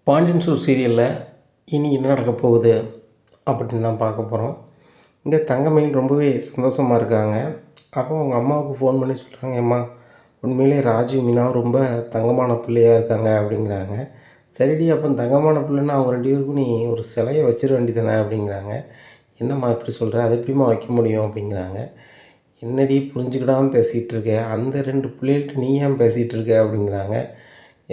Pandian store சீரியலில் இனி என்ன நடக்க போகுது அப்படின்னு தான் பார்க்க போகிறோம். இங்கே தங்கமயில் ரொம்பவே சந்தோஷமாக இருக்காங்க. அப்போ அவங்க அம்மாவுக்கு ஃபோன் பண்ணி சொல்கிறாங்க, அம்மா உண்மையிலே ராஜு மீனாவும் ரொம்ப தங்கமான பிள்ளையாக இருக்காங்க அப்படிங்கிறாங்க. சரிடி, அப்போ தங்கமான பிள்ளைன்னா அவங்க 2 பேருக்கும் நீ ஒரு சிலையை வச்சிட வேண்டியதானே அப்படிங்கிறாங்க. என்னம்மா இப்படி சொல்கிற, அதை எப்படிம்மா வைக்க முடியும் அப்படிங்கிறாங்க. என்னடி புரிஞ்சுக்கிடாமல் பேசிகிட்டு இருக்க, அந்த 2 பிள்ளைகள்கிட்ட நீ ஏன் பேசிகிட்டு இருக்க அப்படிங்கிறாங்க.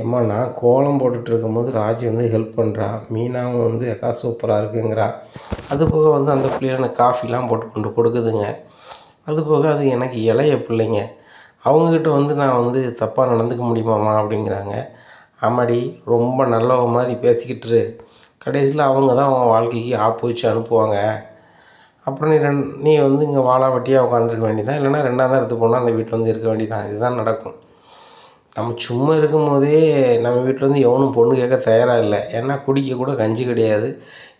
ஏம்மா நான் கோலம் போட்டுட்டு இருக்கும்போது ராஜி வந்து ஹெல்ப் பண்ணுறா, மீனாவும் வந்து அக்கா சூப்பராக இருக்குங்கிறா. அதுபோக வந்து அந்த பிள்ளைகள் எனக்கு காஃபிலாம் போட்டு கொண்டு கொடுக்குதுங்க. அதுபோக அது எனக்கு இளைய பிள்ளைங்க, அவங்கக்கிட்ட வந்து நான் வந்து தப்பாக நடந்துக்க முடியுமாம்மா அப்படிங்கிறாங்க. ஆமாடி, ரொம்ப நல்லவ மாதிரி பேசிக்கிட்டு கடைசியில் அவங்க தான் அவங்க வாழ்க்கைக்கு ஆப்பு வச்சு அனுப்புவாங்க. அப்புறம் நீ வந்து இங்கே வாழா வெட்டியாக உட்காந்துருக்க வேண்டியதான், இல்லைன்னா 2ஆவது இடத்து போனால் அந்த வீட்டில் வந்து இருக்க வேண்டியதான். இதுதான் நடக்கும். நம்ம சும்மா இருக்கும்போதே நம்ம வீட்டில் வந்து எவனும் பொண்ணு கேட்க தயாராக இல்லை. ஏன்னா குடிக்க கூட கஞ்சி கிடையாது.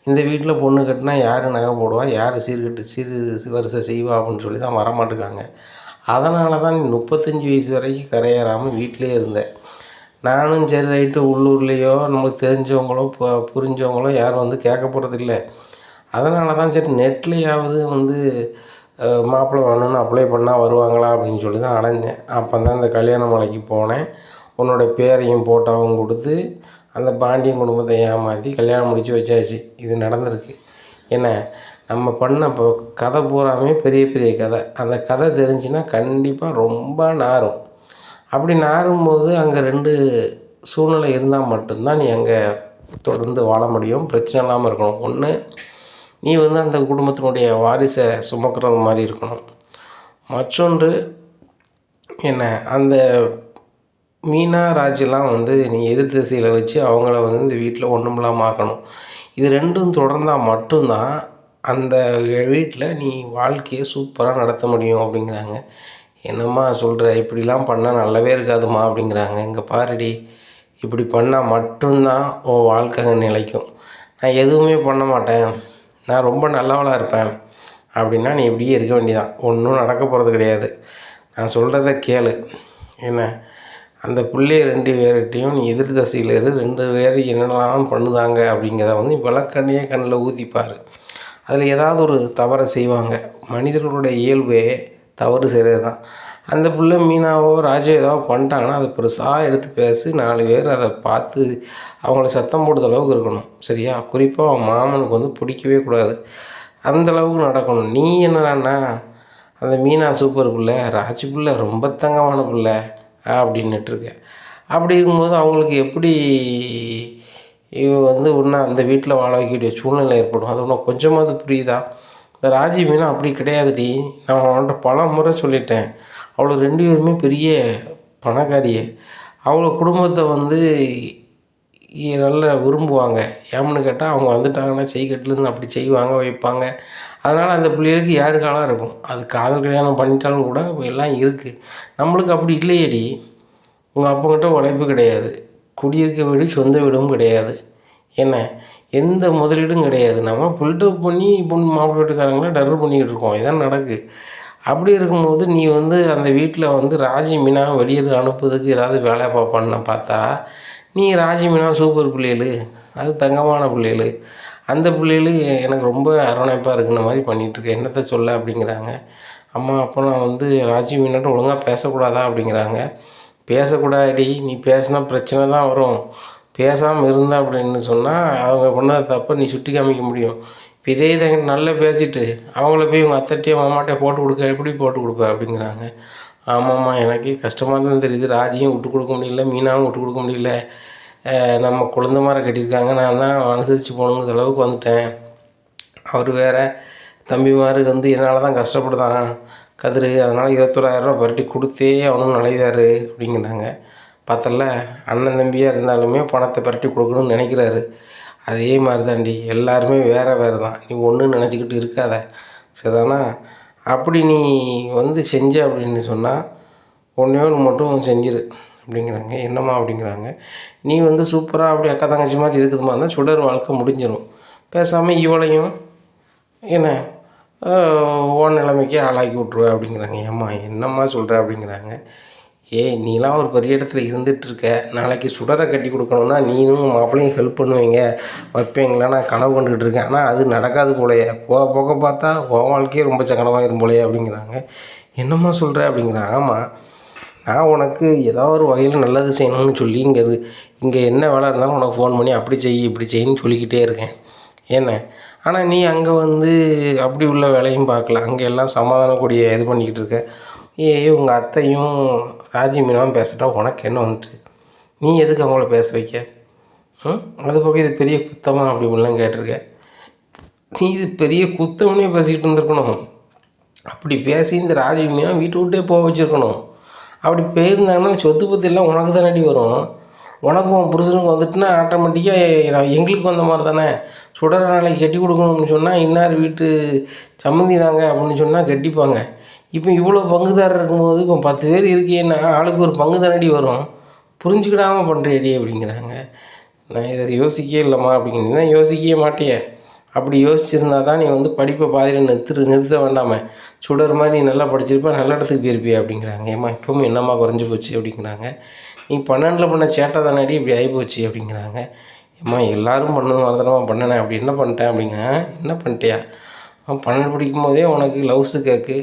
இந்த வீட்டில் பொண்ணு கட்டினா யார் நகை போடுவா, யார் வரிசை செய்வா அப்படின்னு சொல்லி தான் வரமாட்டேங்காங்க. அதனால தான் நீ 35 வயசு வரைக்கும் கரையேறாமல் வீட்டிலே இருந்தேன். நானும் சரி ரைட்டு, உள்ளூர்லேயோ நம்மளுக்கு தெரிஞ்சவங்களோ புரிஞ்சவங்களோ யாரும் வந்து கேட்க போகிறதில்ல. அதனால தான் சரி நெட்லேயாவது வந்து மாப்பிள்ளை வேணும்னு அப்ளை பண்ணால் வருவாங்களா அப்படின்னு சொல்லி தான் அலைஞ்சேன். அப்போ தான் இந்த கல்யாண மலைக்கு போனேன். உன்னோட பேரையும் ஃபோட்டோவும் கொடுத்து அந்த பாண்டியன் குடும்பத்தை ஏமாற்றி கல்யாணம் முடித்து வச்சாச்சு. இது நடந்திருக்கு. என்ன நம்ம பண்ண இப்போ கதை பூராமே பெரிய பெரிய கதை. அந்த கதை தெரிஞ்சுன்னா கண்டிப்பாக ரொம்ப நாரும். அப்படி நாரும்போது அங்கே 2 சூழ்நிலை இருந்தால் மட்டும்தான் நீ அங்கே தொடர்ந்து வாழ முடியும். பிரச்சனை இல்லாமல் இருக்கணும். ஒன்று, நீ வந்து அந்த குடும்பத்தினுடைய வாரிசை சுமக்கிறது மாதிரி இருக்கணும். மற்றொன்று என்ன, அந்த மீனா ராஜெலாம் வந்து நீ எதிர் திசையில் வச்சு அவங்கள வந்து இந்த வீட்டில் ஒன்றுமில்லாமல் ஆக்கணும். இது 2ம் தொடர்ந்தால் மட்டும்தான் அந்த வீட்டில் நீ வாழ்க்கையை சூப்பராக நடத்த முடியும் அப்படிங்கிறாங்க. என்னம்மா சொல்கிற, இப்படிலாம் பண்ணால் நல்லாவே இருக்காதுமா அப்படிங்கிறாங்க. இங்கே பாருடி, இப்படி பண்ணால் மட்டும்தான் உன் வாழ்க்கை நிலைக்கும். நான் எதுவுமே பண்ண மாட்டேன், நான் ரொம்ப நல்லவளாக இருப்பேன் அப்படின்னா நீ இப்படியே இருக்க வேண்டியதான். ஒன்றும் நடக்க போகிறது கிடையாது. நான் சொல்கிறத கேளு. என்ன, அந்த பிள்ளைய 2 பேர்கிட்டையும் நீ எதிர் திசையில் 2 பேர் என்னெல்லாம் பண்ணுதாங்க அப்படிங்கிறத வந்து விளக்கண்ணையே கண்ணில் ஊற்றிப்பார். அதில் ஏதாவது ஒரு தவறை செய்வாங்க. மனிதர்களுடைய இயல்பே தவறு செய்கிறது தான். அந்த பிள்ளை மீனாவோ ராஜோ ஏதாவது பண்ணிட்டாங்கன்னா அதை பெருசாக எடுத்து பேசி 4 பேர் அதை பார்த்து அவங்கள சத்தம் போடுற அளவுக்கு இருக்கணும். சரியா? குறிப்பாக அவன் மாமனுக்கு வந்து பிடிக்கவே கூடாது. அந்தளவுக்கு நடக்கணும். நீ என்னடான்னா அந்த மீனா சூப்பர் பிள்ளை, ராஜி பிள்ளை ரொம்ப தங்கமான பிள்ளை அப்படின்னுட்டுருக்க. அப்படி இருக்கும்போது அவங்களுக்கு எப்படி இவ வந்து ஒன்றா அந்த வீட்டில் வாழ வைக்கக்கூடிய சூழ்நிலை ஏற்படும். அது ஒன்றும் கொஞ்சமாவது புரியுதா? இந்த ராஜி மீனா அப்படி கிடையாதுடி. நான் அவன்கிட்ட பல முறை சொல்லிட்டேன். அவளை 2 பேருமே பெரிய பணக்காரியை. அவளை குடும்பத்தை வந்து நல்லா விரும்புவாங்க. ஏன்னு கேட்டால் அவங்க வந்துட்டாங்கன்னா செய்கட்டுலேருந்து அப்படி செய்வாங்க, வைப்பாங்க. அதனால் அந்த பிள்ளைகளுக்கு யார் காலம் இருக்கும். அது காதல் கல்யாணம் பண்ணிட்டாலும் கூட எல்லாம் இருக்குது. நம்மளுக்கு அப்படி இல்லையேடி. உங்கள் அப்பங்கிட்ட உழைப்பு கிடையாது, குடியிருக்க வீடு சொந்த வீடும் கிடையாது. என்ன, எந்த முதலீடும் கிடையாது. நம்ம பில்டப் பண்ணி மாப்பிள்ளை வீட்டுக்காரங்கள டர்ரு பண்ணிக்கிட்டு இருக்கோம். இதான் நடக்கு. அப்படி இருக்கும்போது நீ வந்து அந்த வீட்டில் வந்து ராஜி மீனா வெளியே அனுப்புறதுக்கு ஏதாவது வேலை பார்ப்பான்னு பார்த்தா, நீ ராஜி மீனா சூப்பர் பிள்ளைகளு, அது தங்கமான பிள்ளைகளு, அந்த பிள்ளைகளு எனக்கு ரொம்ப அரவணைப்பாக இருக்குன மாதிரி பண்ணிகிட்ருக்கு. என்னத்தை சொல்ல அப்படிங்கிறாங்க. அம்மா, அப்போ நான் வந்து ராஜி மீனாட்ட ஒழுங்காக பேசக்கூடாதா அப்படிங்கிறாங்க. பேசக்கூடாடி, நீ பேசினா பிரச்சனை தான் வரும். பேசாமல் இருந்தா அப்படின்னு சொன்னால் அவங்க பண்ணாத தப்பை நீ சுட்டி காமிக்க முடியும். இப்போ இதே இதை நல்லா பேசிவிட்டு அவங்கள போய் உங்கள் அத்தைட்டையோ மாமாட்டையோ போட்டு கொடுக்க எப்படி போட்டு கொடுப்ப அப்படிங்கிறாங்க. ஆமாம்மா, எனக்கே கஷ்டமாக தான் தெரியுது. ராஜியும் விட்டு கொடுக்க முடியல, மீனாவும் விட்டு கொடுக்க முடியல. நம்ம குழந்த மாதிரி கட்டியிருக்காங்க, நான் தான் அனுசரித்து போகணுங்கிற அளவுக்கு வந்துட்டேன். அவர் வேறு தம்பிமாருக்கு வந்து என்னால் தான் கஷ்டப்படுதான் கதிர், அதனால் 21,000 புரட்டி கொடுத்தே அவனும் நுழைதாரு அப்படிங்கிறாங்க. பார்த்தல, அண்ணன் தம்பியாக இருந்தாலுமே பணத்தை புரட்டி கொடுக்கணும்னு நினைக்கிறாரு. அதே மாதிரி தாண்டி எல்லாருமே வேறு தான். நீ ஒன்றும் நினச்சிக்கிட்டு இருக்காத சரிதானா? அப்படி நீ வந்து செஞ்ச அப்படின்னு சொன்னால் ஒன்றே ஒன்று மட்டும் செஞ்சிரு அப்படிங்கிறாங்க. என்னம்மா அப்படிங்கிறாங்க. நீ வந்து சூப்பராக அப்படி அக்கா தங்கச்சி மாதிரி இருக்குதுமா இருந்தால் சுடர் வாழ்க்கை முடிஞ்சிடும். பேசாமல் இவளையும் என்ன ஓன் நிலைமைக்கே ஆளாக்கி விட்ருவேன் அப்படிங்கிறாங்க. ஏம்மா என்னம்மா சொல்கிற அப்படிங்கிறாங்க. ஏய் நீலாம் ஒரு பெரிய இடத்துல இருந்துகிட்ருக்க, நாளைக்கு சுடரை கட்டி கொடுக்கணுன்னா நீனும் மாப்பிள்ளையும் ஹெல்ப் பண்ணுவீங்க, வைப்பீங்களா, நான் கனவு கண்டுக்கிட்டு இருக்கேன். ஆனால் அது நடக்காது போலயே, போகிற போக்க பார்த்தா உன் வாழ்க்கையே ரொம்ப சங்கடமாயிரும் போலயே அப்படிங்கிறாங்க. என்னம்மா சொல்கிற அப்படிங்கிறாங்க. ஆமாம், நான் உனக்கு ஏதாவது ஒரு வகையில் நல்லது செய்யணும்னு சொல்லி இங்கே என்ன வேலை இருந்தாலும் உனக்கு ஃபோன் பண்ணி அப்படி செய் இப்படி செய்யின்னு சொல்லிக்கிட்டே இருக்கேன் என்ன. ஆனால் நீ அங்கே வந்து அப்படி உள்ள வேலையும் பார்க்கல, அங்கே எல்லாம் சமாதானக்கூடிய இது பண்ணிக்கிட்டு இருக்க. உங்கள் அத்தையும் ராஜி மீனாவும் பேசிட்டா உனக்கு என்ன வந்துட்டு, நீ எதுக்கு அவங்கள பேச வைக்க? அது போக இது பெரிய குத்தமா அப்படி இப்படிலாம் கேட்டிருக்க. நீ இது பெரிய குத்தம்னே பேசிக்கிட்டு இருந்திருக்கணும். அப்படி பேசி இந்த ராஜி மீனா வீட்டை விட்டே போக வச்சுருக்கணும். அப்படி போயிருந்தாங்கன்னா சொத்து பத்து எல்லாம் உனக்கு தானடி வரும். உனக்கும் உன் புருஷனுக்கு வந்துட்டுனா ஆட்டோமேட்டிக்காக எங்களுக்கு வந்த மாதிரி தானே. சுடர நாளைக்கு கட்டி கொடுக்கணும்னு சொன்னால் இன்னார் வீட்டு சம்மந்தினாங்க அப்படின்னு சொன்னால் கட்டிப்பாங்க. இப்போ இவ்வளோ பங்குதாரர் இருக்கும்போது இப்போ 10 பேர் இருக்கேன்னா ஆளுக்கு ஒரு பங்கு தானடி வரும். புரிஞ்சுக்கிடாமல் பண்ணுறியடி அப்படிங்கிறாங்க. நான் இதை யோசிக்கவே இல்லைம்மா அப்படிங்கிறீங்க. தான் யோசிக்கவே மாட்டியே. அப்படி யோசிச்சிருந்தா தான் நீ வந்து படிப்பை பாதியில் நிறுத்த வேண்டாமே. சுடர் மாதிரி நீ நல்லா படிச்சிருப்ப, நல்ல இடத்துக்கு போயிருப்பிய அப்படிங்கிறாங்க. ஏம்மா இப்போவும் என்னம்மா குறைஞ்சி போச்சு அப்படிங்கிறாங்க. நீ 12ல் பண்ண சேட்டை தானடி இப்படி ஆகிப்போச்சு அப்படிங்கிறாங்க. ஏம்மா எல்லோரும் பண்ணணும் மாதிரி பண்ணினேன், அப்படி என்ன பண்ணிட்டேன் அப்படிங்க. என்ன பண்ணிட்டியா? 12 படிக்கும் போதே உனக்கு லவ்ஸு கேட்கு,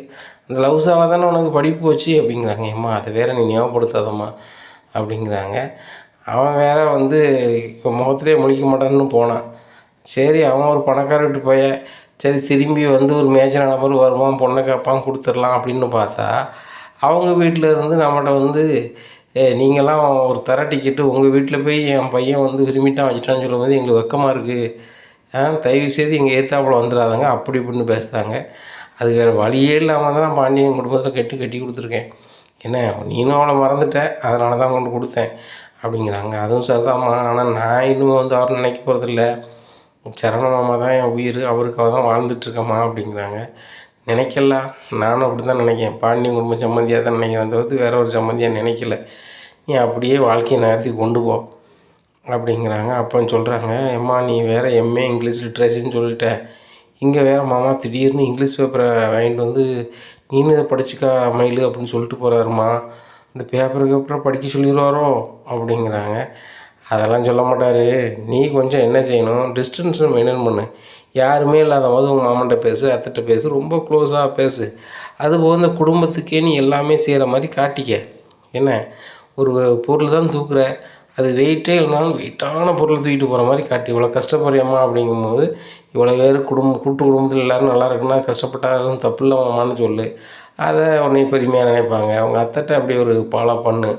அந்த லவ்ஸால் தானே உனக்கு படிப்பு போச்சு அப்படிங்கிறாங்க. ஏம்மா அதை வேறு நீ ஞாபகப்படுத்தாதம்மா அப்படிங்கிறாங்க. அவன் வேறு வந்து இப்போ முகத்திலே முழிக்க மாட்டான்னு போனான். சரி அவன் ஒரு பணக்கார வீட்டு போய, சரி திரும்பி வந்து ஒரு மேஜரான நபர் வருவான், பொண்ணை கேட்பான், கொடுத்துடலாம் அப்படின்னு பார்த்தா அவங்க வீட்டில் இருந்து நம்மகிட்ட வந்து நீங்களாம் ஒரு தர டிக்கெட்டு உங்கள் வீட்டில் போய் என் பையன் வந்து விரும்பிட்டான் வச்சுட்டான்னு சொல்லும்போது எங்களுக்கு வெக்கமாக இருக்குது, தயவு செய்து எங்கள் ஏத்தாப்புல வந்துடாதாங்க அப்படி இப்படின்னு பேசுகிறாங்க. அது வேறு வழியே இல்லாமல் தான் நான் பாண்டியன் குடும்பத்தில் கட்டி கொடுத்துருக்கேன். என்ன நீனும் அவளை மறந்துட்ட, அதனால தான் கொண்டு கொடுத்தேன் அப்படிங்கிறாங்க. அதுவும் சரிதாம்மா, ஆனால் நான் இன்னும் வந்து அவரை நினைக்க போகிறதில்ல, சரண மாமா தான் என் உயிர், அவருக்காக தான் வாழ்ந்துட்டுருக்கேம்மா அப்படிங்கிறாங்க. நினைக்கலாம், நானும் அப்படி தான் நினைக்கிறேன். பாண்டியன் குடும்ப சம்மந்தியாக தான் நினைக்கிறேன், தவிர்த்து வேறு ஒரு சம்மந்தியாக நினைக்கல. நீ அப்படியே வாழ்க்கையை நகர்த்தி கொண்டு போ அப்படிங்கிறாங்க. அப்போன்னு சொல்கிறாங்க, அம்மா நீ வேறு எம்ஏ இங்கிலீஷ் லிட்ரேச்சர்னு சொல்லிட்ட, இங்கே வேறு மாமா திடீர்னு இங்கிலீஷ் பேப்பரை வாங்கிட்டு வந்து நீனும் இதை படிச்சுக்கா மயிலு அப்படின்னு சொல்லிட்டு போகிறாருமா, இந்த பேப்பருக்கு படிக்க சொல்லிடுவாரோ அப்படிங்கிறாங்க. அதெல்லாம் சொல்ல மாட்டார். நீ கொஞ்சம் என்ன செய்யணும், டிஸ்டன்ஸை மெயின்டைன் பண்ணு. யாருமே இல்லாத போது உங்கள் மாமன்ட்ட பேசு, அத்தைட்ட பேசு, ரொம்ப க்ளோஸாக பேசு. அதுபோக இந்த குடும்பத்துக்கே நீ எல்லாமே செய்கிற மாதிரி காட்டிக்க. என்ன ஒரு பொருள் தான் தூக்குற, அது வெயிட்டே இல்லைனாலும் வெயிட்டான பொருளை தூக்கிட்டு போகிற மாதிரி காட்டி, இவ்வளோ கஷ்டப்படுறியம்மா அப்படிங்கும்போது இவ்வளோ பேர் கூட்டு குடும்பத்தில் எல்லோரும் நல்லா இருக்குன்னா கஷ்டப்பட்டாலும் தப்பு இல்லாமம்மான்னு சொல்லு. அதை உன்னை பெருமையாக நினைப்பாங்க. அவங்க அத்தைட்ட அப்படி ஒரு ஃபாலோ பண்ணு.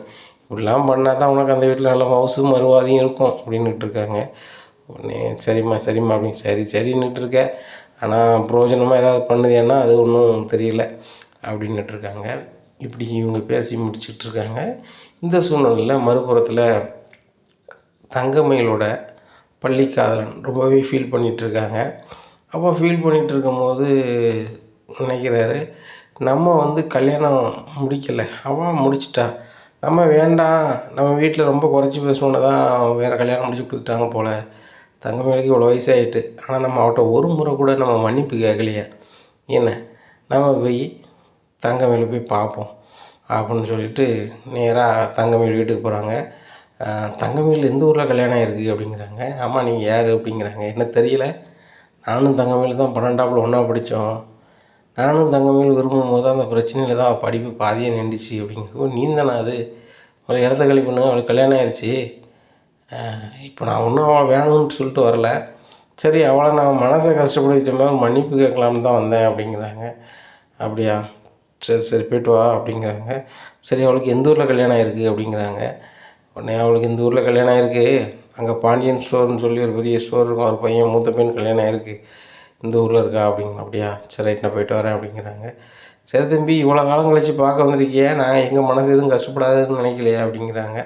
இப்படிலாம் பண்ணால் தான் உனக்கு அந்த வீட்டில் நல்ல மவுசு மறுவாதியும் இருக்கும் அப்படின்னுட்டு இருக்காங்க. உடனே சரிம்மா சரிம்மா அப்படின்னு சரின்னுட்டு இருக்கேன். ஆனால் பிரயோஜனமாக ஏதாவது பண்ணுதேன்னா அது ஒன்றும் தெரியல அப்படின்னுட்டு இருக்காங்க. இப்படி இவங்க பேசி முடிச்சிட்ருக்காங்க. இந்த சூழ்நிலையில் மறுபுறத்தில் தங்கமயிலோட பள்ளிக்காதலன் ரொம்பவே ஃபீல் பண்ணிகிட்ருக்காங்க. அப்போ ஃபீல் பண்ணிகிட்டு இருக்கும்போது நினைக்கிறாரு, நம்ம வந்து கல்யாணம் முடிக்கலை, அவன் முடிச்சிட்டா, நம்ம வேண்டாம், நம்ம வீட்டில் ரொம்ப குறைச்சி பேசணுன்னு தான் வேறு கல்யாணம் முடிச்சு கொடுத்துட்டாங்க போல். தங்கமயிலுக்கு இவ்வளோ வயசாகிட்டு, ஆனால் நம்ம அவட்ட ஒரு முறை கூட நம்ம மன்னிப்பு கேட்கலையே. என்ன நம்ம போய் தங்கமயிலை போய் பார்ப்போம் அப்படின்னு சொல்லிட்டு நேராக தங்கமயில் வீட்டுக்கு போகிறாங்க. தங்கமயில் எந்த ஊரில் கல்யாணம் இருக்குது அப்படிங்கிறாங்க. ஆமாம் நீங்கள் யார் அப்படிங்கிறாங்க. என்ன தெரியல, நானும் தங்கமயில் தான் 12ஆப்பில் ஒன்றா படித்தோம், நானும் தங்கமயில் விரும்பும் போது அந்த பிரச்சனையில் தான் படிப்பு பாதியாக நின்றுச்சு அப்படிங்கிறப்போ, நீ தானே அது ஒரு இடத்த கல்வி பண்ணுங்க, அவளுக்கு கல்யாணம் ஆயிடுச்சு, இப்போ நான் ஒன்றும் அவளை வேணும்னு சொல்லிட்டு வரல, சரி அவளை நான் மனசை கஷ்டப்படுத்திட்ட மாதிரி மன்னிப்பு கேட்கலான்னு தான் வந்தேன் அப்படிங்கிறாங்க. அப்படியா, சரி போய்ட்டு வா அப்படிங்கிறாங்க. சரி அவளுக்கு எந்த ஊரில் கல்யாணம் ஆகிருக்கு அப்படிங்கிறாங்க. உடனே அவளுக்கு இந்த ஊரில் கல்யாணம் ஆகிருக்கு, அங்கே பாண்டியன் ஸ்டோர்னு சொல்லி ஒரு பெரிய ஸ்டோர் இருக்கும், ஒரு பையன் மூத்த பையன் கல்யாணம் ஆகிருக்கு, இந்த ஊரில் இருக்கா அப்படிங்க. அப்படியா, சரி ரைட் நான் போய்ட்டு வரேன் அப்படிங்கிறாங்க. சரி தம்பி இவ்வளோ காலம் கழித்து பார்க்க வந்திருக்கியே, நான் எங்கள் மனசு எதுவும் கஷ்டப்படாதுன்னு நினைக்கலையா அப்படிங்கிறாங்க.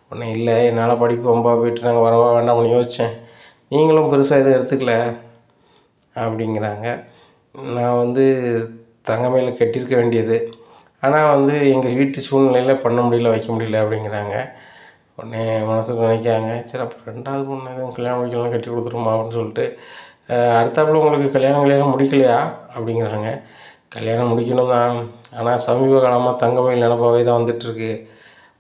உடனே இல்லை என்னால் படிப்பு ரொம்ப போயிட்டு நாங்கள் வரவா வேண்டாம்னு யோசித்தேன், நீங்களும் பெருசாக எதுவும் எடுத்துக்கல அப்படிங்கிறாங்க. நான் வந்து தங்கமயில கட்டியிருக்க வேண்டியது, ஆனால் வந்து எங்கள் வீட்டு சூழ்நிலையில் பண்ண முடியல வைக்க முடியல அப்படிங்கிறாங்க. உடனே மனசுக்கு நினைக்காங்க, சரி அப்போ 2வது பொண்ணு எதுவும் கல்யாணம் முடிக்கலாம் கட்டி கொடுத்துருமா அப்படின்னு சொல்லிட்டு, அடுத்தாப்புல உங்களுக்கு கல்யாணம் முடிக்கலையா அப்படிங்கிறாங்க. கல்யாணம் முடிக்கணும் தான், ஆனால் சமீப காலமாக தங்கமயில் நினப்பாவே தான் வந்துட்டுருக்கு,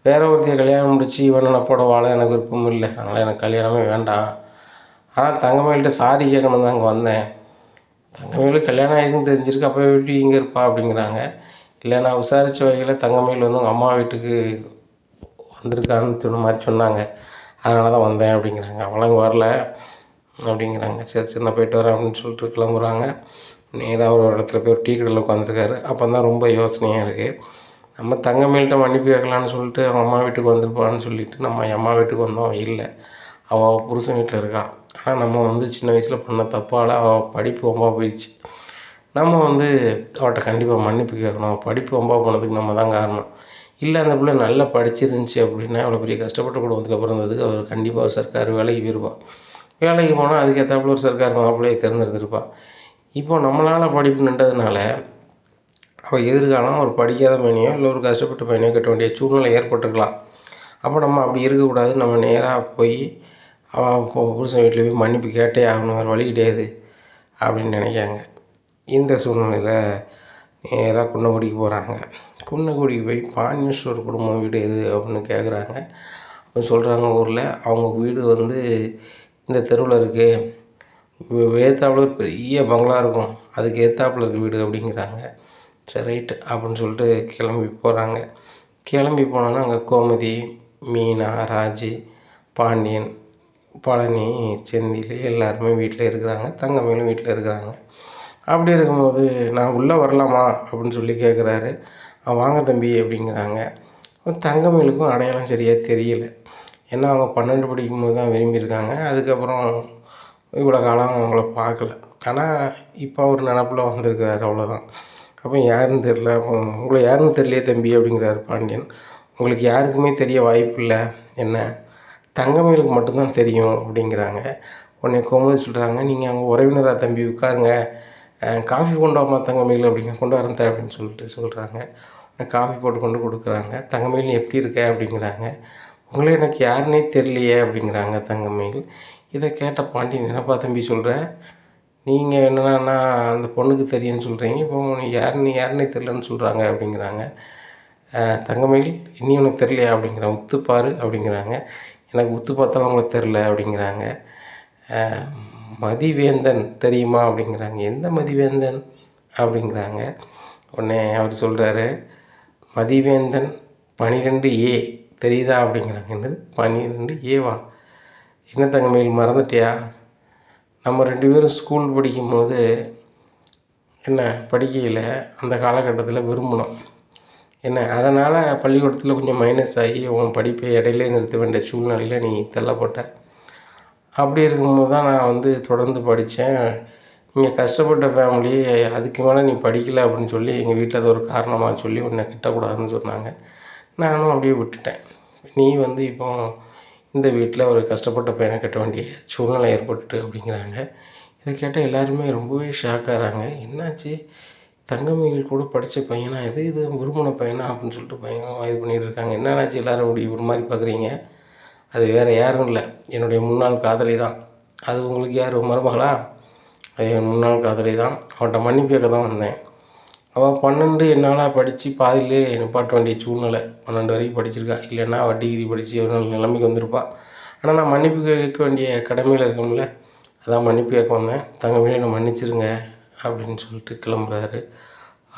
வேறு ஒருத்தையை கல்யாணம் முடித்து இவன் நினப்போட வாழ எனக்கு விருப்பம் இல்லை, அதனால் எனக்கு கல்யாணமே வேண்டாம். ஆனால் தங்கமயில்கிட்ட சாரி கேட்கணும் தான் அங்கே வந்தேன். தங்கமயில் கல்யாணம் ஆகிருக்குன்னு தெரிஞ்சிருக்கு, அப்போ எப்படி இங்கே இருப்பா அப்படிங்கிறாங்க. இல்லை, நான் விசாரித்த வகையில் தங்கமயில் வந்து உங்கள் அம்மா வீட்டுக்கு வந்திருக்கான்னு சொன்ன மாதிரி சொன்னாங்க, அதனால தான் வந்தேன் அப்படிங்கிறாங்க. அவளாம் இங்கே வரல அப்படிங்கிறாங்க. சரி சரி, நான் போயிட்டு வரேன் அப்படின்னு சொல்லிட்டு கிளம்புறாங்க. நேராக ஒரு இடத்துல போய் ஒரு டீ கடையில் உட்காந்துருக்காரு. அப்போ தான் ரொம்ப யோசனையாக இருக்குது. நம்ம தங்கமயில்கிட்ட மன்னிப்பு கேட்கலான்னு சொல்லிட்டு அவங்க அம்மா வீட்டுக்கு வந்திருப்பான்னு சொல்லிட்டு நம்ம அம்மா வீட்டுக்கு வந்தோம். இல்லை, அவள் புருஷன் வீட்டில் இருக்காள். ஆனால் நம்ம வந்து சின்ன வயசில் பண்ண தப்பால் அவள் படிப்பு ரொம்ப போயிடுச்சு. நம்ம வந்து அவள்கிட்ட கண்டிப்பாக மன்னிப்பு கேட்கணும். படிப்பு ரொம்ப போனதுக்கு நம்ம தான் காரணம். இல்லை, அந்த பிள்ளை நல்லா படிச்சிருந்துச்சி அப்படின்னா அவ்வளோ பெரிய கஷ்டப்பட்ட குடும்பத்தில் பிறந்ததுக்கு அவர் கண்டிப்பாக ஒரு சர்க்கார் வேலைக்கு போயிருப்பாள். வேலைக்கு போனால் அதுக்கேற்றாப்புல ஒரு சர்க்கார் மாப்பிள்ளையை தேர்ந்தெடுத்திருப்பாள். இப்போ நம்மளால் படிப்பு நின்றதுனால அவள் எதிர்காலம் ஒரு படிக்காத பையனையோ இல்லை ஒரு கஷ்டப்பட்ட பையனையோ கட்ட வேண்டிய சூழ்நிலை ஏற்பட்டிருக்கலாம். அப்போ நம்ம அப்படி இருக்கக்கூடாது. நம்ம நேராக போய் அவள் புருஷன் வீட்டில் போய் மன்னிப்பு கேட்டே ஆகணும், வேறு வழி கிடையாது அப்படின்னு நினைக்காங்க. இந்த சூழ்நிலையில் நேராக குன்னக்குடிக்கு போகிறாங்க. குன்னக்குடிக்கு போய் பாண்டியன் ஸ்டோர் குடும்பம் வீடு எது அப்படின்னு கேட்குறாங்க. அப்போ சொல்கிறாங்க, ஊரில் அவங்க வீடு வந்து இந்த தெருவில் இருக்குது, ஏத்தாப்புல ஒரு பெரிய பங்களா இருக்கும், அதுக்கு ஏத்தாப்புல இருக்க வீடு அப்படிங்கிறாங்க. சரி ரைட்டு அப்படின்னு சொல்லிட்டு கிளம்பி போகிறாங்க. கிளம்பி போனோன்னா அங்கே கோமதி, மீனா, ராஜி, பாண்டியன், பழனி, செந்தில் எல்லாருமே வீட்டில் இருக்கிறாங்க. தங்கமயிலும் வீட்டில் இருக்கிறாங்க. அப்படி இருக்கும்போது நான் உள்ளே வரலாமா அப்படின்னு சொல்லி கேட்குறாரு. வாங்க தம்பி அப்படிங்கிறாங்க. தங்கமயிலுக்கும் அடையாளம் சரியாக தெரியலை. ஏன்னா அவங்க 12 படிக்கும்போது தான் விரும்பியிருக்காங்க. அதுக்கப்புறம் இவ்வளோ காலம் அவங்கள பார்க்கல. ஆனால் இப்போ அவர் நினப்பில் வந்திருக்காரு, அவ்வளோதான். அப்போ யாருன்னு தெரில. உங்களை யாருன்னு தெரியலையே தம்பி அப்படிங்கிறாரு பாண்டியன். உங்களுக்கு யாருக்குமே தெரிய வாய்ப்பில்லை, என்ன தங்கமயிலுக்கு மட்டும்தான் தெரியும் அப்படிங்கிறாங்க. உடனே கோமதி சொல்கிறாங்க, நீங்கள் அவங்க உறவினராக தம்பி, உட்காருங்க, காஃபி கொண்டு வாமா தங்கமயில் அப்படிங்க. கொண்டு வரேன் அப்படின்னு சொல்லிட்டு சொல்கிறாங்க. காஃபி போட்டு கொண்டு கொடுக்குறாங்க. தங்கமயில் எப்படி இருக்க அப்படிங்கிறாங்க. உங்களே எனக்கு யாருன்னே தெரியலையே அப்படிங்கிறாங்க தங்கமயில். இதை கேட்ட பாண்டியன், என்னப்பா தம்பி சொல்கிற, நீங்கள் என்னன்னா அந்த பொண்ணுக்கு தெரியும்னு சொல்கிறீங்க, இப்போ யாருன்னே தெரிலன்னு சொல்கிறாங்க அப்படிங்கிறாங்க. தங்கமயில், இன்னும் உனக்கு தெரியலையா அப்படிங்கிறாங்க. உத்துப்பாரு அப்படிங்கிறாங்க. எனக்கு உத்து பார்த்தாலும் உங்களுக்கு தெரில அப்படிங்கிறாங்க. மதிவேந்தன் தெரியுமா அப்படிங்கிறாங்க. எந்த மதிவேந்தன் அப்படிங்கிறாங்க. உடனே அவர் சொல்கிறாரு, மதிவேந்தன் 12A தெரியுதா அப்படிங்கிறாங்க. என்னது 12Aவா? என்ன தங்கமயில் மறந்துட்டியா? நம்ம 2 பேரும் ஸ்கூல் படிக்கும்போது என்ன படிக்கையில் அந்த காலகட்டத்தில் விரும்பினோம், என்ன அதனால் பள்ளிக்கூடத்தில் கொஞ்சம் மைனஸ் ஆகி உன் படிப்பை இடையிலே நிறுத்த வேண்டிய சூழ்நிலையில் நீ தள்ளப்பட்ட. அப்படி இருக்கும்போது தான் நான் வந்து தொடர்ந்து படித்தேன். நீங்கள் கஷ்டப்பட்ட ஃபேமிலி, அதுக்கு மேலே நீ படிக்கலை அப்படின்னு சொல்லி எங்கள் வீட்டில் அது ஒரு காரணமாக சொல்லி உன்னை கிட்டக்கூடாதுன்னு சொன்னாங்க. நானும் அப்படியே விட்டுட்டேன். நீ வந்து இப்போ இந்த வீட்டில் ஒரு கஷ்டப்பட்ட பையனை கட்ட வேண்டிய சூழ்நிலை ஏற்பட்டு அப்படிங்கிறாங்க. இதை கேட்டால் எல்லாருமே ரொம்பவே ஷாக்காகிறாங்க. என்னாச்சு, தங்கமயில் கூட படித்த பையனா இது விரும்பின பையனா அப்படின்னு சொல்லிட்டு பயங்கரமாக இது பண்ணிகிட்டு இருக்காங்க. என்னாச்சு எல்லோரும் இப்படி ஒரு மாதிரி பார்க்குறீங்க? அது வேறு யாரும் இல்லை, என்னுடைய முன்னாள் காதலி தான். அது உங்களுக்கு யார், மருமகளா? அது என் முன்னாள் காதலி தான். அவன்கிட்ட மன்னிப்பு கேட்க தான் வந்தேன். அவள் 12 என்னால் படித்து பாதியிலே நிப்பாட்ட வேண்டிய சூழ்நிலை. 12 வரைக்கும் படிச்சிருக்கா, இல்லைன்னா அவள் டிகிரி படித்து ஒரு நிலைமைக்கு வந்திருப்பாள். ஆனால் நான் மன்னிப்பு கேட்க வேண்டிய கடமையில் இருக்கோம்ல, அதான் மன்னிப்பு கேட்க வந்தேன். தங்கமயிலை என்னை மன்னிச்சிருங்க அப்படின்னு சொல்லிட்டு கிளம்புறாரு.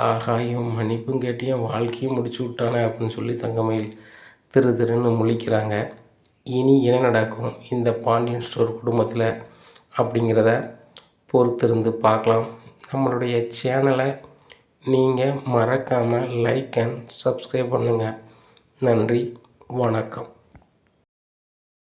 ஆகா, இவன் மன்னிப்பும் கேட்டியும் வாழ்க்கையும் முடிச்சு விட்டானே அப்படின்னு சொல்லி தங்கமயில் திருன்னு முழிக்கிறாங்க. இனி என்ன நடக்கும் இந்த பாண்டியன் ஸ்டோர் குடும்பத்தில் அப்படிங்கிறத பொறுத்திருந்து பார்க்கலாம். நம்மளுடைய சேனலை நீங்கள் மறக்காமல் லைக் அண்ட் சப்ஸ்கிரைப் பண்ணுங்கள். நன்றி, வணக்கம்.